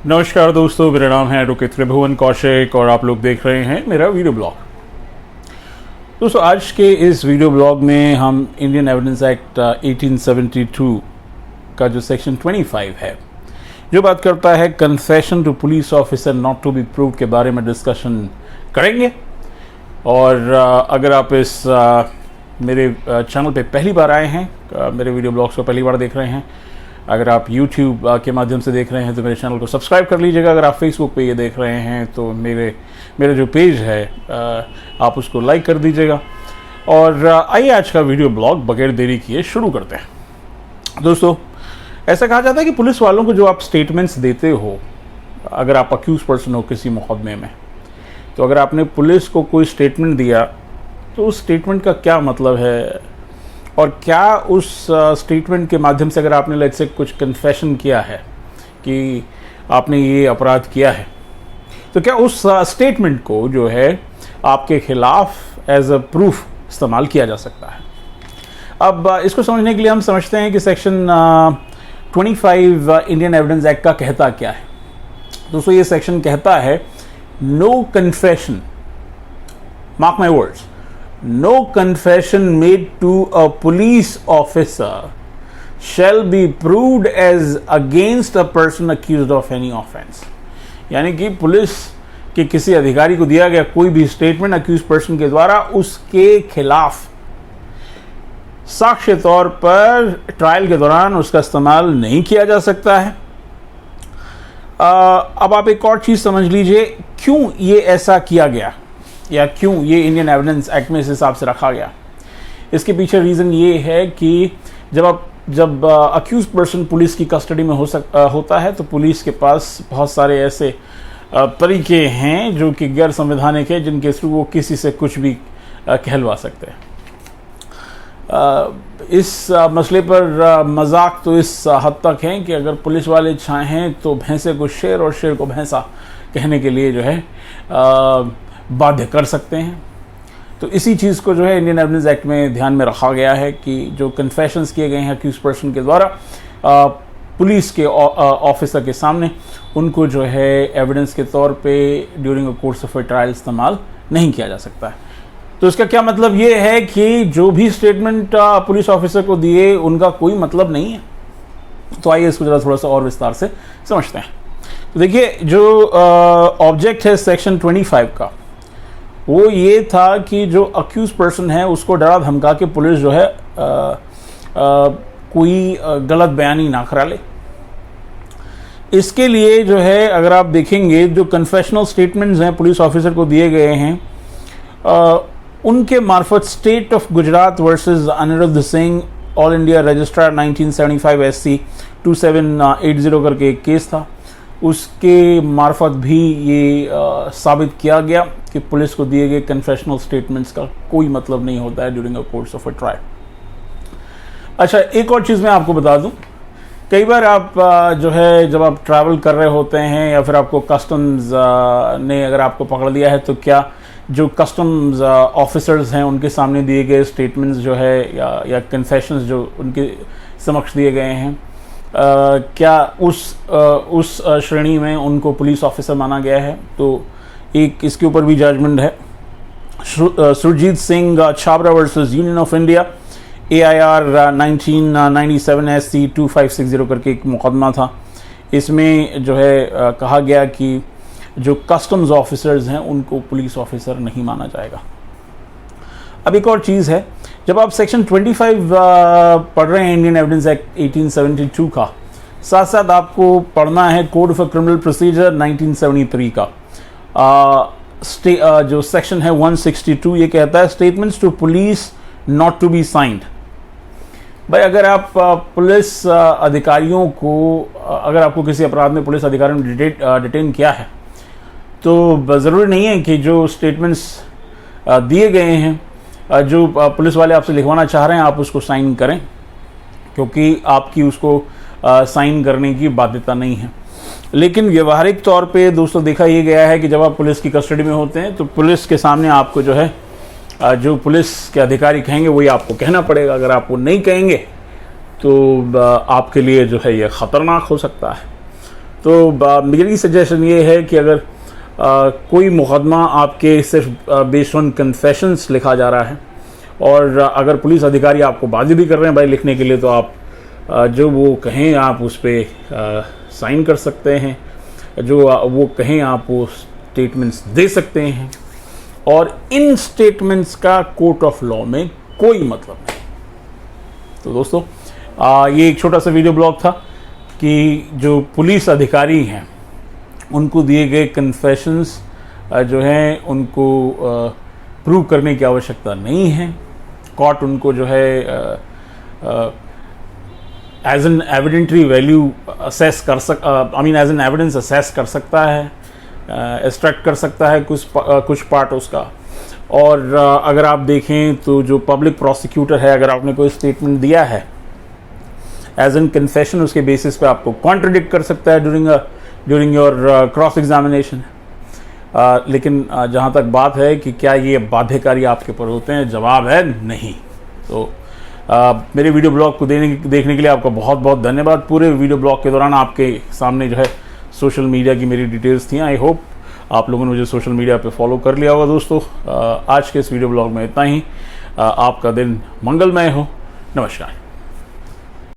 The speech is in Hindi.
नमस्कार दोस्तों, मेरा नाम है एडवोकेट त्रिभुवन कौशिक और आप लोग देख रहे हैं मेरा वीडियो ब्लॉग। दोस्तों, आज के इस वीडियो ब्लॉग में हम इंडियन एविडेंस एक्ट 1872 का जो सेक्शन 25 है, जो बात करता है confession to police officer not to be proved के बारे में डिस्कशन करेंगे। और अगर आप इस मेरे चैनल पे पहली बार आए हैं, मेरे वीडियो ब्लॉग्स को पहली बार देख रहे हैं, अगर आप YouTube के माध्यम से देख रहे हैं तो मेरे चैनल को सब्सक्राइब कर लीजिएगा। अगर आप Facebook पे ये देख रहे हैं तो मेरा जो पेज है आप उसको लाइक कर दीजिएगा। और आइए आज का वीडियो ब्लॉग बगैर देरी किए शुरू करते हैं। दोस्तों, ऐसा कहा जाता है कि पुलिस वालों को जो आप स्टेटमेंट्स देते हो, अगर आप अक्यूज पर्सन हो किसी मुकदमे में, तो अगर आपने पुलिस को कोई स्टेटमेंट दिया तो उस स्टेटमेंट का क्या मतलब है, और क्या उस स्टेटमेंट के माध्यम से अगर आपने लेट्स से कुछ कन्फेशन किया है कि आपने ये अपराध किया है, तो क्या उस स्टेटमेंट को जो है आपके खिलाफ एज अ प्रूफ इस्तेमाल किया जा सकता है। अब इसको समझने के लिए हम समझते हैं कि सेक्शन 25 इंडियन एविडेंस एक्ट का कहता क्या है। दोस्तों, ये सेक्शन कहता है no confession, mark my words, no confession made to a police officer shall be proved as against a person accused of any offense। यानी कि पुलिस के किसी अधिकारी को दिया गया कोई भी स्टेटमेंट अक्यूज पर्सन के द्वारा उसके खिलाफ साक्ष्य तौर पर ट्रायल के दौरान उसका इस्तेमाल नहीं किया जा सकता है। अब आप एक और चीज समझ लीजिए, क्यों ये ऐसा किया गया या क्यों ये इंडियन एविडेंस एक्ट में इस हिसाब से रखा गया। इसके पीछे रीज़न ये है कि जब अक्यूज पर्सन पुलिस की कस्टडी में होता है तो पुलिस के पास बहुत सारे ऐसे तरीके हैं जो कि गैर संवैधानिक है, जिनके थ्रू वो किसी से कुछ भी कहलवा सकते हैं। इस मसले पर मजाक तो इस हद तक है कि अगर पुलिस वाले चाहें तो भैंसे को शेर और शेर को भैंसा कहने के लिए जो है बाध्य कर सकते हैं। तो इसी चीज़ को जो है इंडियन एविडेंस एक्ट में ध्यान में रखा गया है कि जो कन्फेशंस किए गए हैं अक्यूज पर्सन के द्वारा पुलिस के ऑफिसर के सामने, उनको जो है एविडेंस के तौर पे during a course of A trial इस्तेमाल नहीं किया जा सकता है। तो इसका क्या मतलब ये है कि जो भी स्टेटमेंट पुलिस ऑफिसर को दिए उनका कोई मतलब नहीं है। तो आइए इसको जरा थोड़ा सा और विस्तार से समझते हैं। तो देखिए, जो ऑब्जेक्ट है सेक्शन 25 का, वो ये था कि जो अक्यूज पर्सन है उसको डरा धमका के पुलिस जो है कोई गलत बयानी ना करा ले। इसके लिए जो है अगर आप देखेंगे जो कन्फेशनल स्टेटमेंट्स हैं पुलिस ऑफिसर को दिए गए हैं, उनके मार्फत state of Gujarat versus Anirudh Singh all India registrar 1975 SC 2780 करके एक केस था, उसके मार्फत भी ये साबित किया गया कि पुलिस को दिए गए कन्फेशनल स्टेटमेंट्स का कोई मतलब नहीं होता है during a course of a trial. अच्छा, एक और चीज़ मैं आपको बता दूं, कई बार आप जो है जब आप ट्रैवल कर रहे होते हैं या फिर आपको कस्टम्स ने अगर आपको पकड़ लिया है, तो क्या जो कस्टम्स ऑफिसर्स हैं उनके सामने दिए गए स्टेटमेंट्स जो है या कन्फेशंस जो उनके समक्ष दिए गए हैं, क्या उस श्रेणी में उनको पुलिस ऑफिसर माना गया है? तो एक इसके ऊपर भी जजमेंट है, Surjit Singh Chhabra versus union of India AIR 1997 SC 2560 करके एक मुकदमा था। इसमें जो है कहा गया कि जो कस्टम्स ऑफिसर्स हैं उनको पुलिस ऑफिसर नहीं माना जाएगा। अब एक और चीज़ है, जब आप सेक्शन 25 पढ़ रहे हैं इंडियन एविडेंस एक्ट 1872 का, साथ साथ आपको पढ़ना है कोड ऑफ क्रिमिनल प्रोसीजर 1973 का। जो सेक्शन है 162, ये कहता है statements to police not to be signed. भाई, अगर आप पुलिस अधिकारियों को, अगर आपको किसी अपराध में पुलिस अधिकारियों ने डिटेन किया है, तो ज़रूरी नहीं है कि जो स्टेटमेंट्स दिए गए हैं, जो पुलिस वाले आपसे लिखवाना चाह रहे हैं, आप उसको साइन करें, क्योंकि आपकी उसको साइन करने की बाध्यता नहीं है। लेकिन व्यवहारिक तौर पे दोस्तों देखा ये गया है कि जब आप पुलिस की कस्टडी में होते हैं तो पुलिस के सामने आपको जो है जो पुलिस के अधिकारी कहेंगे वही आपको कहना पड़ेगा। अगर आप वो नहीं कहेंगे तो आपके लिए जो है ये ख़तरनाक हो सकता है। तो मेरी सजेशन ये है कि अगर कोई मुकदमा आपके सिर्फ बेस्ड ऑन कन्फेशंस लिखा जा रहा है और अगर पुलिस अधिकारी आपको बाध्य भी कर रहे हैं भाई लिखने के लिए, तो आप जो वो कहें आप उस पर साइन कर सकते हैं, जो वो कहें आप वो स्टेटमेंट्स दे सकते हैं, और इन स्टेटमेंट्स का कोर्ट ऑफ लॉ में कोई मतलब नहीं। तो दोस्तों ये एक छोटा सा वीडियो ब्लॉग था कि जो पुलिस अधिकारी हैं उनको दिए गए कन्फेशंस जो हैं उनको प्रूव करने की आवश्यकता नहीं है। कोर्ट उनको जो है as an evidentiary value assess कर एज एन एविडेंस असेस कर सकता है, एक्सट्रैक्ट कर सकता है कुछ पार्ट उसका। और अगर आप देखें तो जो पब्लिक प्रोसिक्यूटर है, अगर आपने कोई स्टेटमेंट दिया है एज एन कन्फेशन, उसके बेसिस पे आपको कॉन्ट्रडिक्ट कर सकता है ड्यूरिंग योर क्रॉस एग्जामिनेशन। लेकिन जहाँ तक बात है कि क्या ये बाध्यकारी आपके ऊपर होते हैं, जवाब है नहीं। तो मेरे वीडियो ब्लॉग को देखने के लिए आपका बहुत बहुत धन्यवाद। पूरे वीडियो ब्लॉग के दौरान आपके सामने जो है सोशल मीडिया की मेरी डिटेल्स थी। आई होप आप लोगों ने मुझे सोशल मीडिया पे फॉलो कर लिया होगा। दोस्तों आज के इस वीडियो ब्लॉग में इतना ही। आपका दिन मंगलमय हो। नमस्कार।